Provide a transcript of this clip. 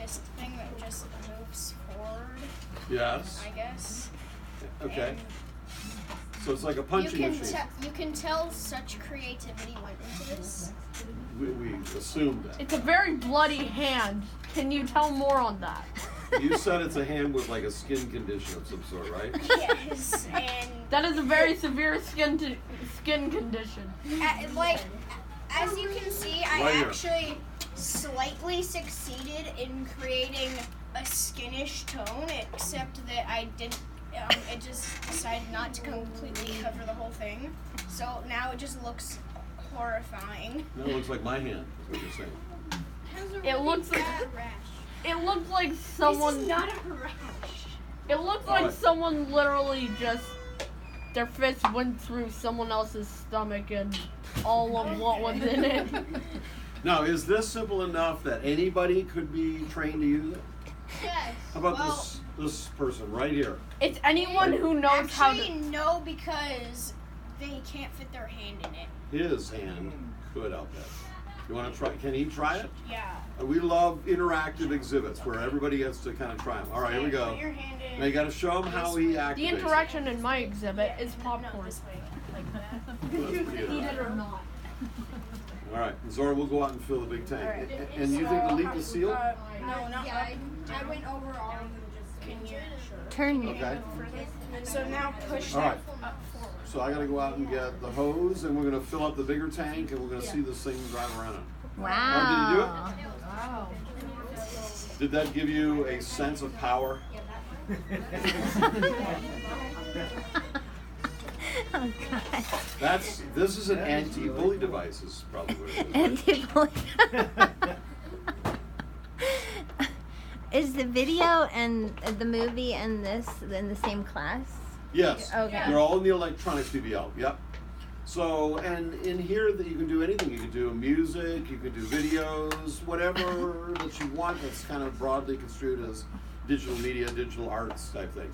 fist thing that just moves forward. Yes. I guess. Okay. And So it's like a punching machine. You can tell such creativity went into this. We assumed that. It's a very bloody hand. Can you tell more on that? You said it's a hand with like a skin condition of some sort, right? Yes, and That is a very severe skin condition. as you can see, I Right here. actually slightly succeeded in creating a skinish tone, except that I didn't. It just decided not to completely cover the whole thing. So now it just looks horrifying. No, it looks like my hand, is what you're saying. It looks like rash. it looks like someone. This is not a rash. It looks like someone literally just their fist went through someone else's stomach and all of what was in it. Now, is this simple enough that anybody could be trained to use it? Yes. How about this person right here? It's anyone who knows how Actually, to. no, because they can't fit their hand in it. His hand could, I'll bet. You want to try? Can he try it? Yeah. We love interactive exhibits where everybody gets to kind of try them. All right, here we go. Put your hand in. Now you got to show him how he activates. The interaction in my exhibit is No, popcorn. this way. That's pretty Eat it good. or not. All right, Zora, we'll go out and fill the big tank. All right. And you think the leak is sealed? No, not up. I went over all of them. Can you? Turn Okay. So now push All that right. up forward. So I got to go out and get the hose, and we're going to fill up the bigger tank, and we're going to see this thing drive around it. Wow. Wow. Did that give you a sense of power? Oh God. This is an anti-bully device, is probably what it is. Anti-bully. Is the video and the movie and this in the same class? Yes. Okay. They're all in the electronics PBL. Yep. So, and in here that you can do anything. You can do music, you can do videos, whatever that you want that's kind of broadly construed as digital media, digital arts type thing.